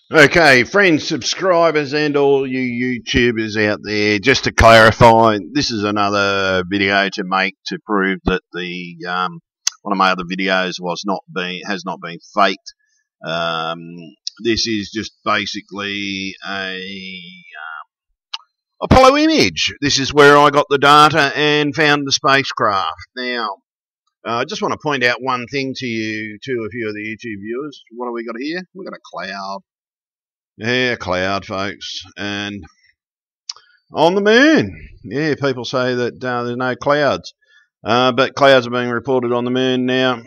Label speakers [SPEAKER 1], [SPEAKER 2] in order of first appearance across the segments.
[SPEAKER 1] Okay, friends, subscribers, and all you YouTubers out there, just to clarify, this is another video to make to prove that the one of my other videos has not been faked. Um, this is just basically a Apollo image. This is where I got the data and found the spacecraft. Now, I just want to point out one thing to a few of the YouTube viewers. What have we got here? We've got a cloud. Yeah, cloud, folks. And on the moon. Yeah, people say that there's no clouds. But clouds are being reported on the moon now.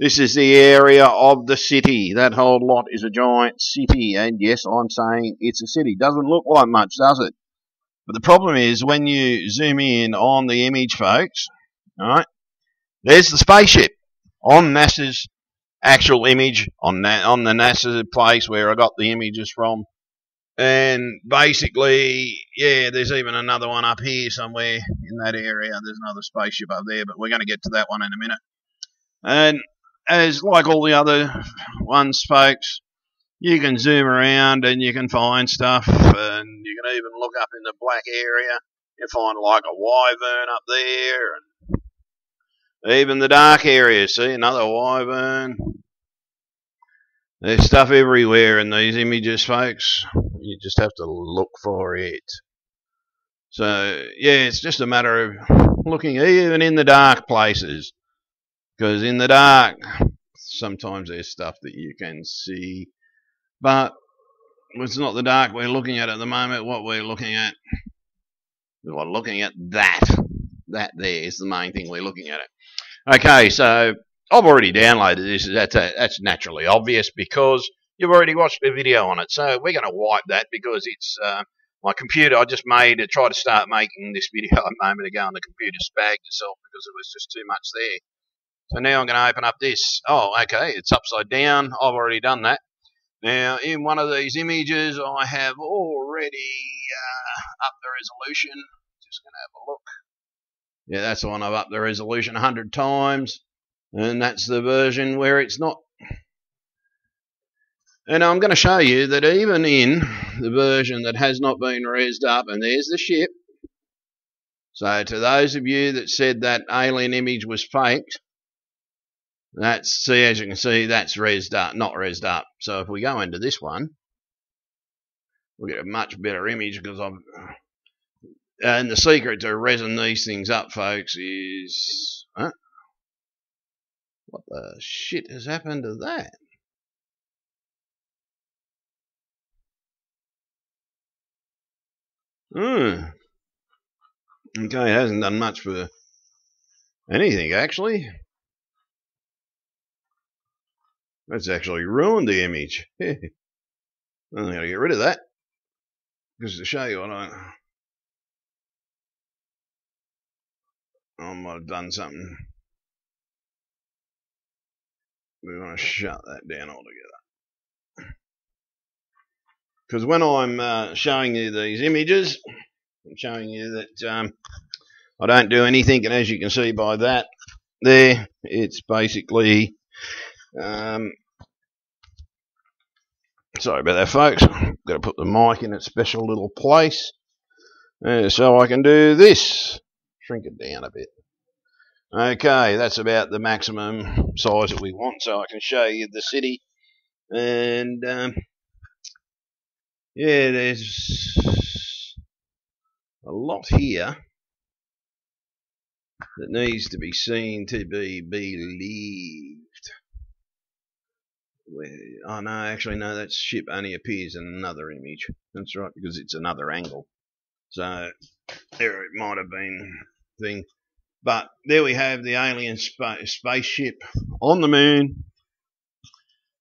[SPEAKER 1] This is the area of the city. That whole lot is a giant city. And yes, I'm saying it's a city. Doesn't look like much, does it? But the problem is when you zoom in on the image, folks, all right, there's the spaceship on NASA's actual image on the NASA place where I got the images from. And basically, yeah, there's even another one up here somewhere in that area. There's another spaceship up there, but we're going to get to that one in a minute. And as like all the other ones, folks, you can zoom around and you can find stuff, and you can even look up in the black area. You find like a wyvern up there, and even the dark area. See, another wyvern. There's stuff everywhere in these images, folks. You just have to look for it. So, yeah, it's just a matter of looking even in the dark places. Because in the dark, sometimes there's stuff that you can see. But it's not the dark we're looking at the moment. What we're looking at, that. That there is the main thing we're looking at. Okay, so I've already downloaded this. That's naturally obvious because you've already watched a video on it. So we're going to wipe that because it's my computer. I just made to try to start making this video a moment ago, and the computer spagged itself because it was just too much there. So now I'm going to open up this. Oh, okay, it's upside down. I've already done that. Now, in one of these images, I have already upped the resolution. Just going to have a look. Yeah, that's the one I've upped the resolution 100 times. And that's the version where it's not. And I'm going to show you that even in the version that has not been raised up, and there's the ship. So to those of you that said that alien image was faked, as you can see, that's raised up, not raised up. So if we go into this one, we'll get a much better image because and the secret to raising these things up, folks, is what the shit has happened to that? Okay, it hasn't done much for anything, actually. That's actually ruined the image. I'm going to get rid of that. Just to show you what I might have done something. We want to shut that down altogether. Because when I'm showing you these images, I'm showing you that I don't do anything, and as you can see by that there, it's basically sorry about that, folks. Got to put the mic in its special little place so I can do this. Shrink it down a bit. Okay, that's about the maximum size that we want, so I can show you the city. And yeah, there's a lot here that needs to be seen to be believed. Oh no, actually no, that ship only appears in another image. That's right, because it's another angle. So there it might have been thing. But there we have the alien spaceship on the moon.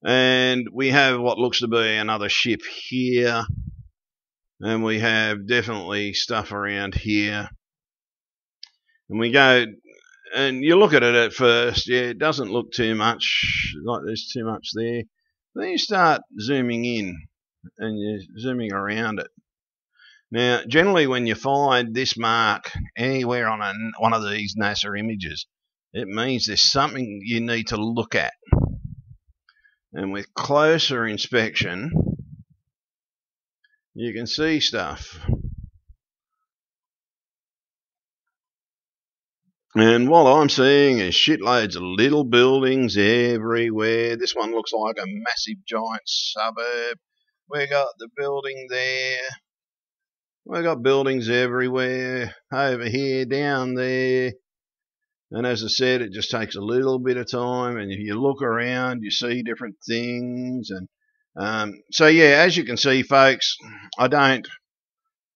[SPEAKER 1] And we have what looks to be another ship here. And we have definitely stuff around here. And we go, and you look at it at first, yeah, it doesn't look too much, like there's too much there. Then you start zooming in, and you're zooming around it. Now, generally when you find this mark anywhere on one of these NASA images, it means there's something you need to look at. And with closer inspection, you can see stuff. And what I'm seeing is shitloads of little buildings everywhere. This one looks like a massive giant suburb. We got the building there. We got buildings everywhere. Over here, down there. And as I said, it just takes a little bit of time, and if you look around, you see different things. And so, yeah, as you can see, folks, I don't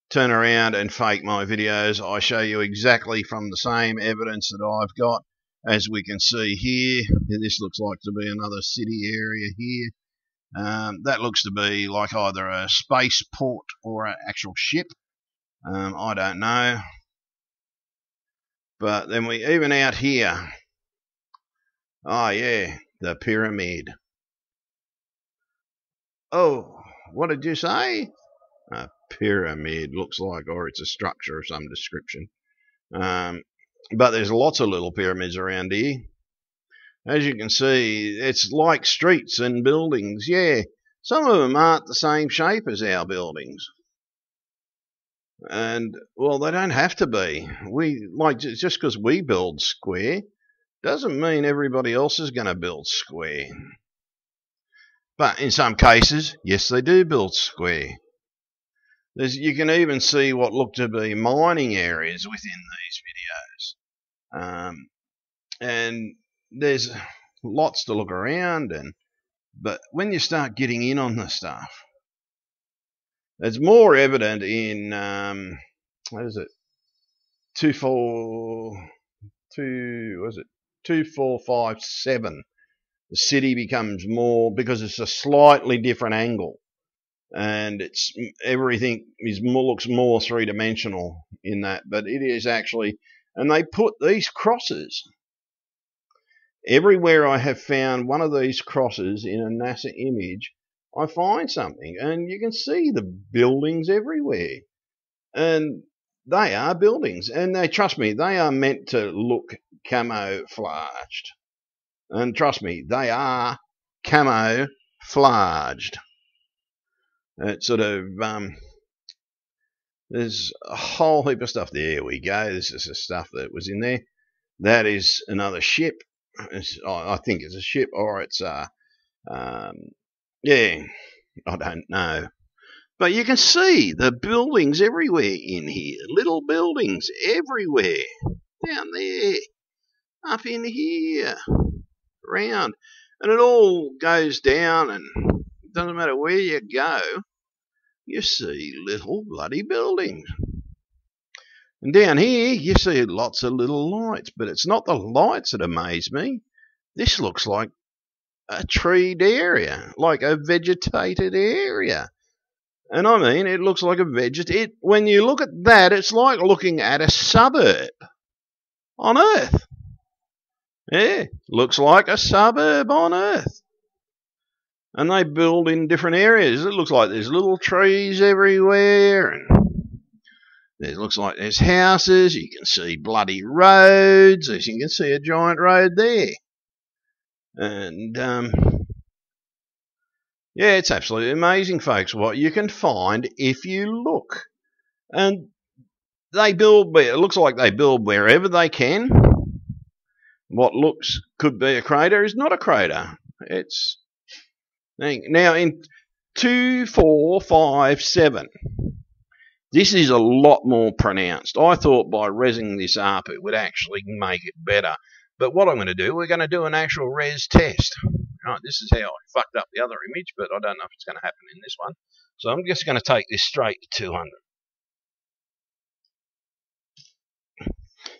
[SPEAKER 1] turn around and fake my videos. I show you exactly from the same evidence that I've got. As we can see here, this looks like to be another city area here. That looks to be like either a spaceport or an actual ship. I don't know. But then we even out here. Oh yeah, the pyramid. Oh, what did you say? A pyramid looks like, or it's a structure of some description. But there's lots of little pyramids around here. As you can see, it's like streets and buildings. Yeah, some of them aren't the same shape as our buildings. And, well, they don't have to be. Just because we build square doesn't mean everybody else is going to build square. But in some cases, yes, they do build square. You can even see what look to be mining areas within these videos. And there's lots to look around, but when you start getting in on the stuff, it's more evident in, what is it, 2457. The city becomes more, because it's a slightly different angle, and everything looks more three-dimensional in that, but it is actually, and they put these crosses everywhere. I have found one of these crosses in a NASA image, I find something, and you can see the buildings everywhere, and they are buildings, and trust me, they are meant to look camouflaged. And trust me, they are camouflaged. It's sort of, there's a whole heap of stuff. There we go. This is the stuff that was in there. That is another ship. I think it's a ship, or it's yeah, I don't know. But you can see the buildings everywhere in here. Little buildings everywhere. Down there. Up in here. Around, and it all goes down, and it doesn't matter where you go, you see little bloody buildings. And down here you see lots of little lights, but it's not the lights that amaze me. This looks like a treed area, like a vegetated area. And I mean, it looks like when you look at that, it's like looking at a suburb on Earth. Yeah, looks like a suburb on Earth. And they build in different areas. It looks like there's little trees everywhere, and it looks like there's houses. You can see bloody roads. As you can see a giant road there. And, yeah, it's absolutely amazing, folks, what you can find if you look. And it looks like they build wherever they can. What could be a crater is not a crater. It's now in 2457. This is a lot more pronounced. I thought by resing this up it would actually make it better. But what I'm going to do, we're going to do an actual res test. Right, this is how I fucked up the other image, but I don't know if it's going to happen in this one. So I'm just going to take this straight to 200.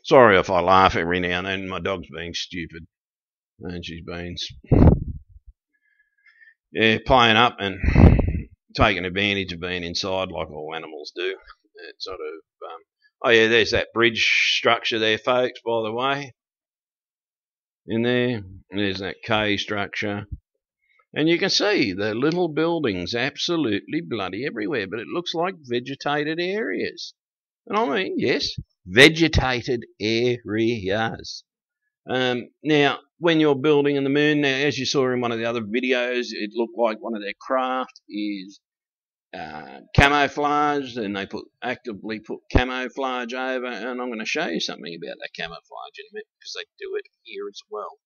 [SPEAKER 1] Sorry if I laugh every now and then. My dog's being stupid. And she's been, playing up and taking advantage of being inside like all animals do. It's sort of, oh yeah, there's that bridge structure there, folks, by the way. In there. There's that K structure. And you can see the little buildings absolutely bloody everywhere, but it looks like vegetated areas. And I mean, yes, vegetated areas. Now, when you're building in the moon, now, as you saw in one of the other videos, it looked like one of their craft is camouflage, and they actively put camouflage over, and I'm going to show you something about that camouflage in a minute, because they do it here as well.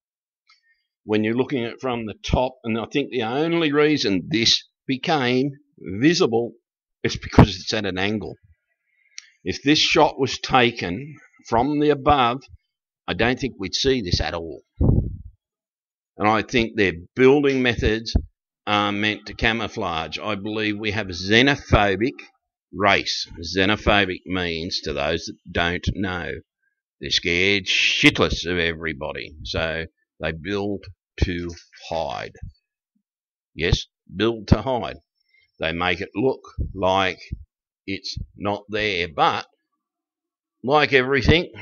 [SPEAKER 1] When you're looking at it from the top, and I think the only reason this became visible is because it's at an angle. If this shot was taken from the above, I don't think we'd see this at all. And I think their building methods are meant to camouflage. I believe we have a xenophobic race. Xenophobic means, to those that don't know, they're scared shitless of everybody. So they build to hide. Yes, build to hide. They make it look like it's not there. But like everything,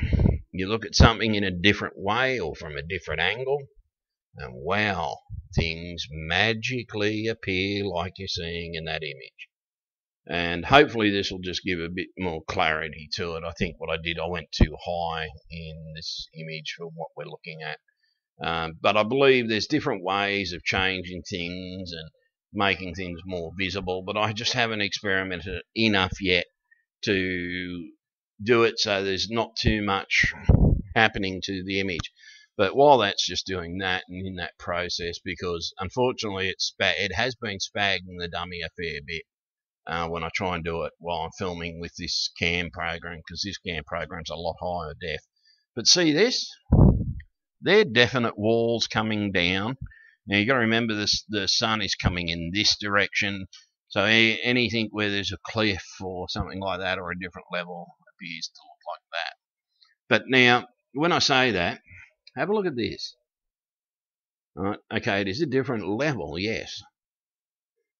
[SPEAKER 1] you look at something in a different way or from a different angle, and wow, things magically appear like you're seeing in that image. And hopefully this will just give a bit more clarity to it. I think what I did, I went too high in this image for what we're looking at. But I believe there's different ways of changing things and making things more visible, but I just haven't experimented enough yet to do it so there's not too much happening to the image. But while that's just doing that and in that process, because unfortunately it has been spagging the dummy a fair bit when I try and do it while I'm filming with this cam program, because this cam program's a lot higher def. But see this? They're definite walls coming down. Now you've got to remember this, the sun is coming in this direction, so anything where there's a cliff or something like that or a different level appears to look like that. But now, when I say that, have a look at this. Right, okay, it is a different level, yes.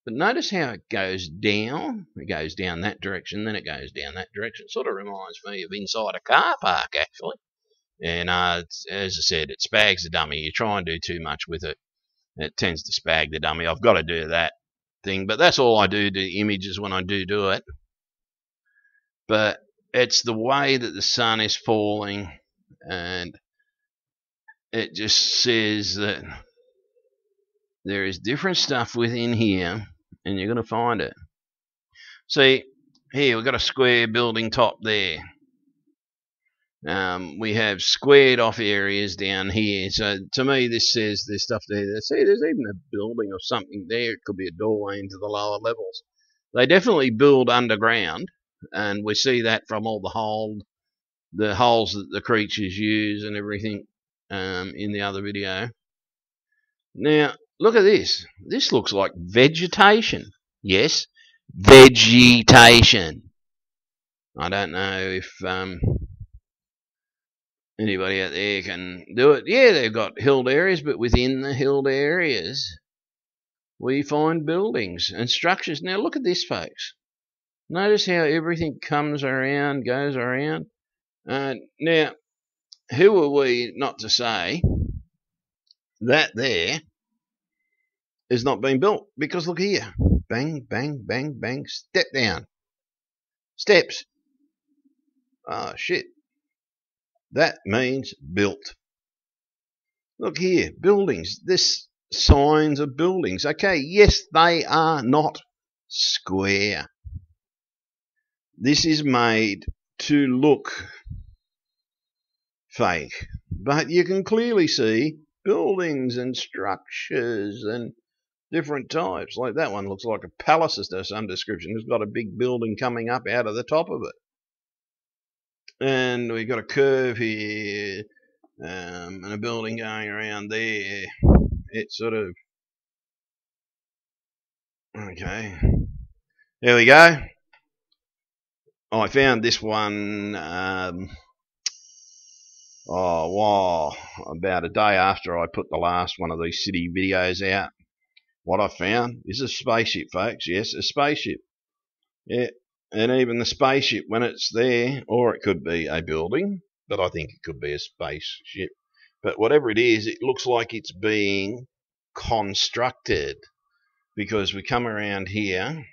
[SPEAKER 1] But notice how it goes down. It goes down that direction, then it goes down that direction. It sort of reminds me of inside a car park, actually. And as I said, it spags the dummy. You try and do too much with it, it tends to spag the dummy. I've got to do that thing, but that's all I do to images when I do it. But it's the way that the sun is falling, and it just says that there is different stuff within here, and you're going to find it. See, here we've got a square building top there. We have squared off areas down here. So to me, this says there's stuff there. See, there's even a building or something there. It could be a doorway into the lower levels. They definitely build underground, and we see that from all the holes that the creatures use and everything in the other video. Now, look at this. This looks like vegetation. Yes, vegetation. I don't know if anybody out there can do it. Yeah, they've got hilled areas, but within the hilled areas, we find buildings and structures. Now, look at this, folks. Notice how everything comes around, goes around. Now, who are we not to say that there is not being built? Because look here. Bang, bang, bang, bang. Step down. Steps. Oh, shit. That means built. Look here, buildings. This signs of buildings. Okay, yes, they are not square. This is made to look fake, but you can clearly see buildings and structures and different types. Like that one looks like a palace of some description. It's got a big building coming up out of the top of it. And we've got a curve here and a building going around there. It's sort of... Okay. There we go. I found this one about a day after I put the last one of these city videos out. What I found is a spaceship, folks. Yes, a spaceship. Yeah. And even the spaceship, when it's there, or it could be a building, but I think it could be a spaceship. But whatever it is, it looks like it's being constructed, because we come around here.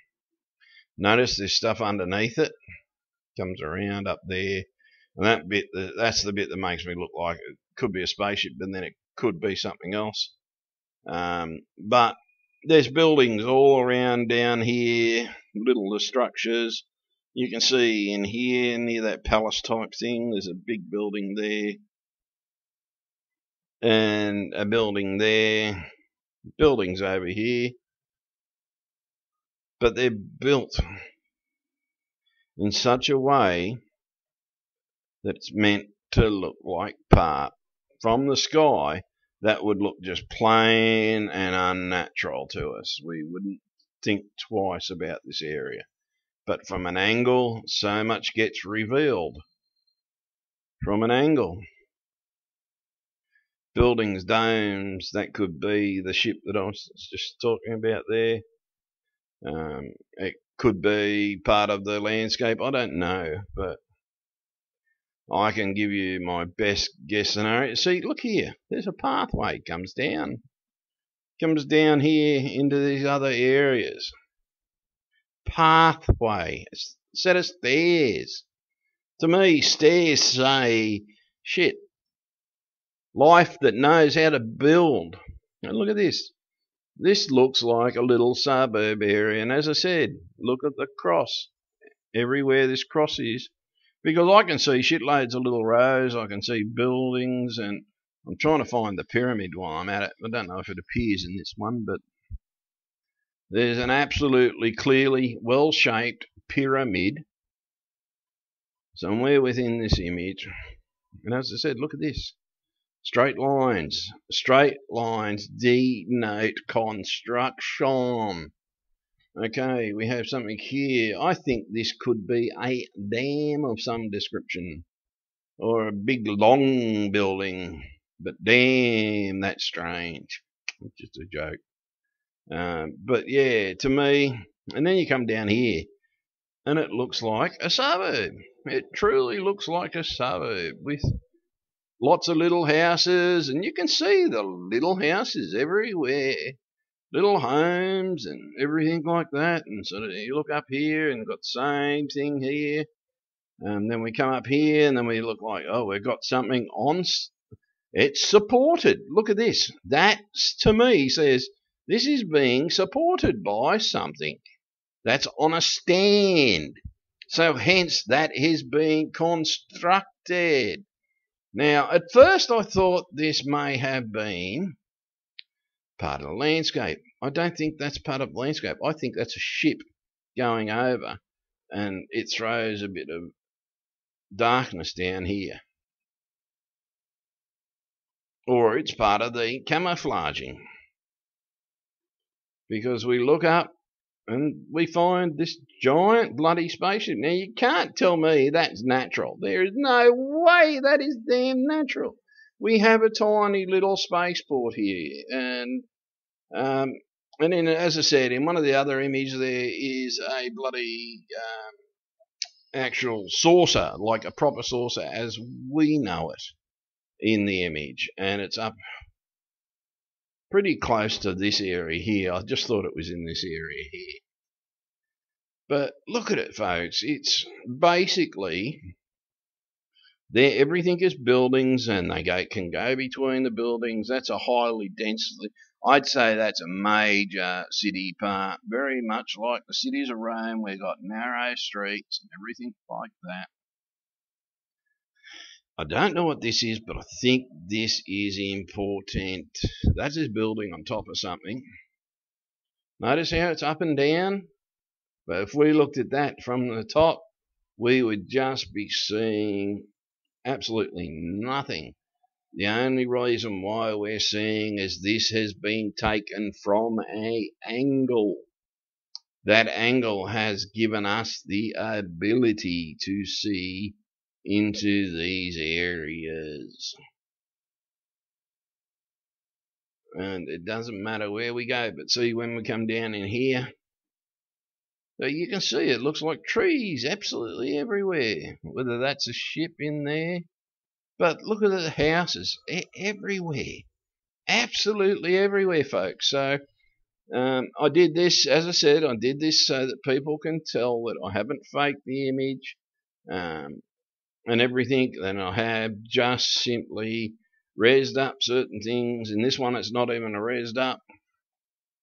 [SPEAKER 1] Notice there's stuff underneath it. Comes around up there. And that bit, that's the bit that makes me look like it could be a spaceship, but then it could be something else. But there's buildings all around down here. little the structures. You can see in here near that palace type thing, there's a big building there and a building there, buildings over here, but they're built in such a way that it's meant to look like part from the sky that would look just plain and unnatural to us. We wouldn't think twice about this area. But from an angle, so much gets revealed. From an angle. Buildings, domes, that could be the ship that I was just talking about there. It could be part of the landscape. I don't know, but I can give you my best guess scenario. See, look here. There's a pathway comes down here into these other areas. Pathway, a set of stairs. To me, stairs say, shit, life that knows how to build. And look at this. This looks like a little suburb area. And as I said, look at the cross. Everywhere this cross is. Because I can see shitloads of little rows. I can see buildings. And I'm trying to find the pyramid while I'm at it. I don't know if it appears in this one, but there's an absolutely clearly well-shaped pyramid somewhere within this image. And as I said, look at this. Straight lines. Straight lines denote construction. Okay, we have something here. I think this could be a dam of some description. Or a big long building. But damn, that's strange. It's just a joke. But yeah, to me, and then you come down here, and it looks like a suburb. It truly looks like a suburb with lots of little houses, and you can see the little houses everywhere, little homes and everything like that. And so you look up here and got the same thing here, and then we come up here and then we look like, oh, we've got something on. It's supported. Look at this. That to me says this is being supported by something that's on a stand. So hence that is being constructed. Now, at first I thought this may have been part of the landscape. I don't think that's part of the landscape. I think that's a ship going over, and it throws a bit of darkness down here. Or it's part of the camouflaging. Because we look up and we find this giant bloody spaceship. Now, you can't tell me that's natural. There is no way that is damn natural. We have a tiny little spaceport here. And then, as I said, in one of the other images, there is a bloody actual saucer, like a proper saucer as we know it in the image. And it's up pretty close to this area here. I just thought it was in this area here. But look at it, folks. It's basically there. Everything is buildings, and they can go between the buildings. That's a highly densely. I'd say that's a major city part, very much like the cities of Rome. We've got narrow streets and everything like that. I don't know what this is, but I think this is important. That's this building on top of something. Notice how it's up and down? But if we looked at that from the top, we would just be seeing absolutely nothing. The only reason why we're seeing is this has been taken from an angle. That angle has given us the ability to see into these areas. And it doesn't matter where we go, but see, when we come down in here, so you can see it looks like trees absolutely everywhere. Whether that's a ship in there, but look at the houses everywhere, absolutely everywhere, folks. So I did this, as I said, I did this so that people can tell that I haven't faked the image and everything. Then I have just simply rezzed up certain things. In this one, it's not even a rezzed up.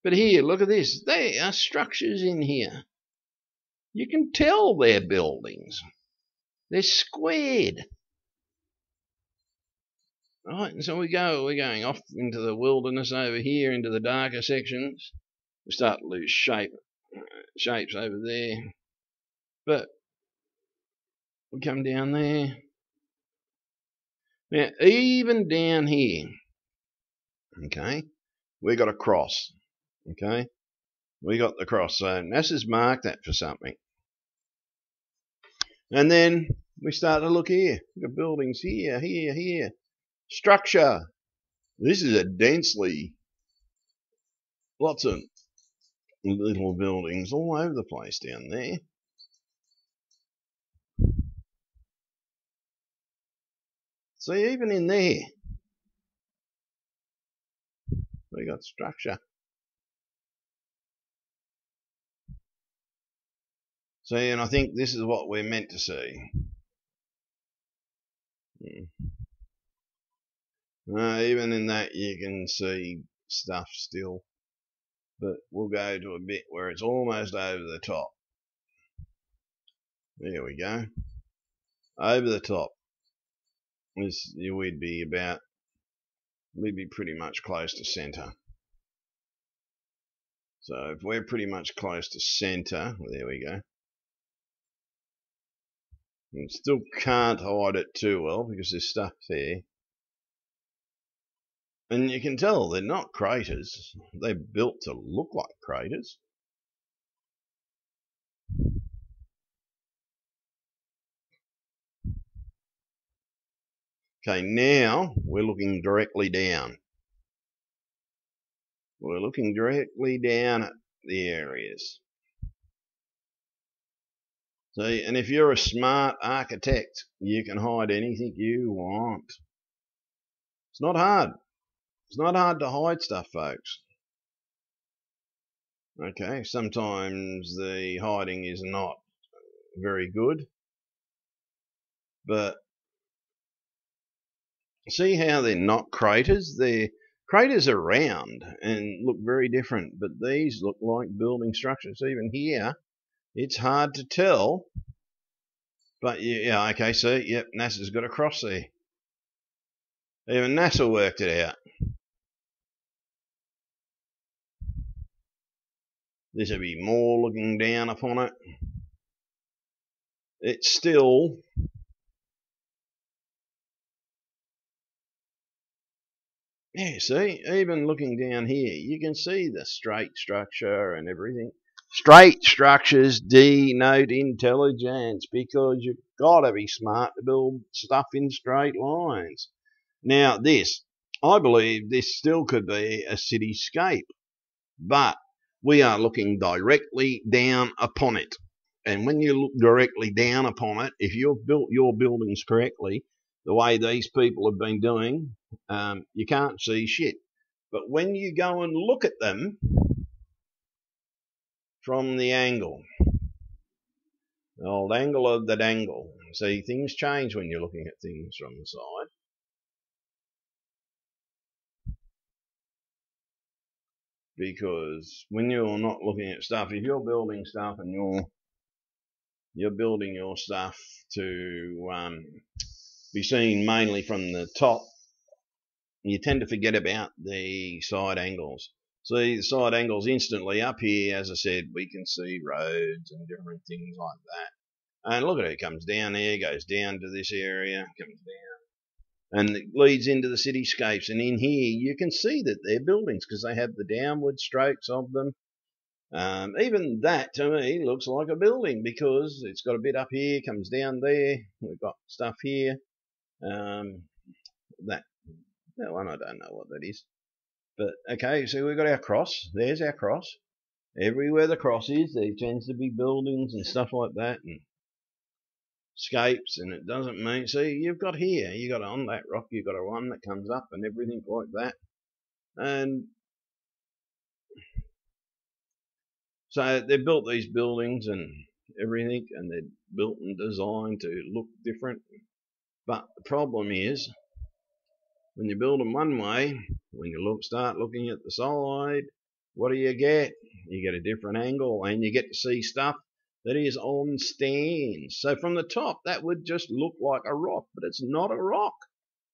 [SPEAKER 1] But here, look at this. There are structures in here. You can tell they're buildings. They're squared. Right, and so we're going off into the wilderness over here, into the darker sections. We start to lose shapes over there. But we come down there. Now, even down here, okay, we got a cross, okay? We got the cross, so NASA's marked that for something. And then we start to look here. We've got buildings here, here, here. Structure. This is a densely, lots of little buildings all over the place down there. See, even in there, we got structure. See, and I think this is what we're meant to see. Even in that, you can see stuff still. But we'll go to a bit where it's almost over the top. There we go. Over the top. We'd be pretty much close to center. So if we're pretty much close to center, well, there we go. And still can't hide it too well because there's stuff there. And you can tell they're not craters. They're built to look like craters. Okay, now we're looking directly down. We're looking directly down at the areas. See, and if you're a smart architect, you can hide anything you want. It's not hard. It's not hard to hide stuff, folks. Okay, sometimes the hiding is not very good. But see how they're not craters? Craters are round and look very different, but these look like building structures. Even here, it's hard to tell. But yeah, okay, so yep, NASA's got a cross there. Even NASA worked it out. This would be more looking down upon it. It's still yeah, see, even looking down here, you can see the straight structure and everything. Straight structures denote intelligence because you've got to be smart to build stuff in straight lines. Now this, I believe this still could be a cityscape, but we are looking directly down upon it. And when you look directly down upon it, if you've built your buildings correctly, the way these people have been doing, you can't see shit. But when you go and look at them from the angle, the old angle of the dangle, see, things change when you're looking at things from the side. Because when you're not looking at stuff, if you're building stuff and you're building your stuff to be seen mainly from the top, you tend to forget about the side angles. See, the side angles instantly up here, as I said, we can see roads and different things like that. And look at it, it comes down there, goes down to this area, comes down, and it leads into the cityscapes. And in here, you can see that they're buildings because they have the downward strokes of them. Even that, to me, looks like a building because it's got a bit up here, comes down there. We've got stuff here. That one, I don't know what that is. But, okay, so we've got our cross. There's our cross. Everywhere the cross is, there tends to be buildings and stuff like that and scapes, and it doesn't mean... See, you've got here, you've got on that rock, you've got a one that comes up and everything like that. And so they built these buildings and everything, and they're built and designed to look different. But the problem is, when you build them one way, when you start looking at the side, what do? You get a different angle, and you get to see stuff that is on stands. So from the top, that would just look like a rock, but it's not a rock.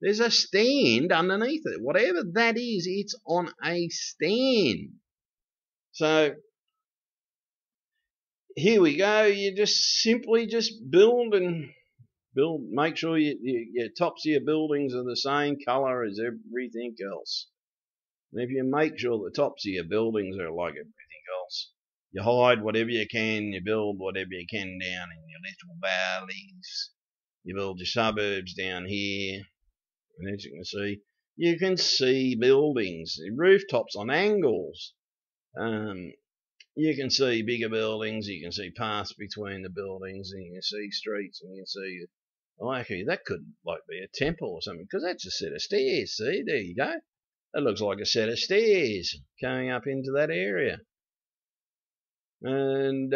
[SPEAKER 1] There's a stand underneath it. Whatever that is, it's on a stand. So here we go. You just simply just build. Make sure your tops of your buildings are the same colour as everything else. And if you make sure the tops of your buildings are like everything else, you hide whatever you can, you build whatever you can down in your little valleys. You build your suburbs down here. And as you can see buildings, rooftops on angles. You can see bigger buildings, you can see paths between the buildings, and you can see streets, and you can see, oh, actually, that could like be a temple or something, because that's a set of stairs. See, there you go. That looks like a set of stairs coming up into that area. And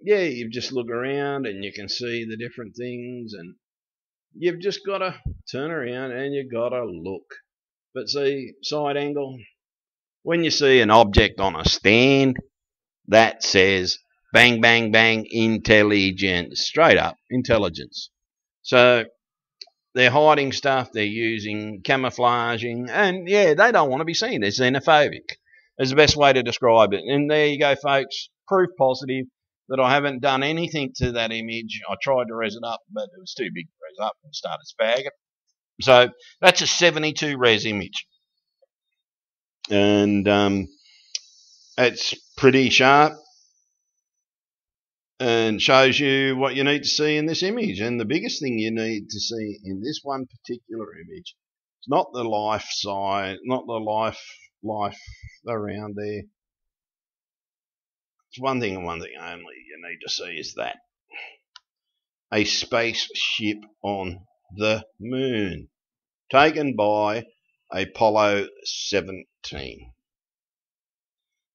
[SPEAKER 1] yeah, you just look around and you can see the different things, and you've just got to turn around and you've got to look. But see, side angle, when you see an object on a stand, that says bang, bang, bang, intelligence, straight up, intelligence. So they're hiding stuff, they're using camouflaging, and yeah, they don't want to be seen. They're xenophobic. Is the best way to describe it. And there you go, folks. Proof positive that I haven't done anything to that image. I tried to res it up, but it was too big to res up and started spagging. So that's a 72 res image. And it's pretty sharp and shows you what you need to see in this image. And the biggest thing you need to see in this one particular image, it's not the life side, not the life around there. It's one thing and one thing only you need to see is that. A spaceship on the moon, taken by Apollo 17.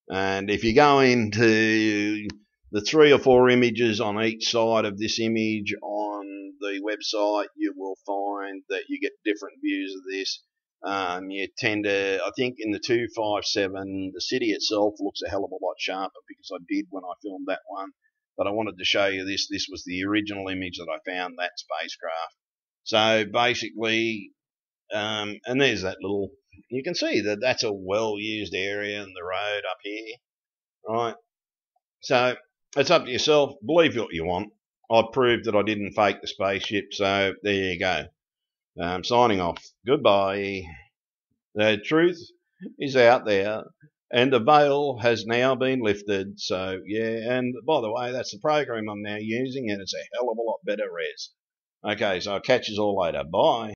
[SPEAKER 1] And if you go into the 3 or 4 images on each side of this image on the website, you will find that you get different views of this. You tend to, I think in the 257, the city itself looks a hell of a lot sharper because I did when I filmed that one. But I wanted to show you this. This was the original image that I found, that spacecraft. So basically, and there's that little, you can see that that's a well-used area in the road up here, right? So it's up to yourself. Believe what you want. I proved that I didn't fake the spaceship, so there you go. Signing off. Goodbye. The truth is out there, and the veil has now been lifted. So, yeah, and by the way, that's the program I'm now using, and it's a hell of a lot better res. Okay, so I'll catch you all later. Bye.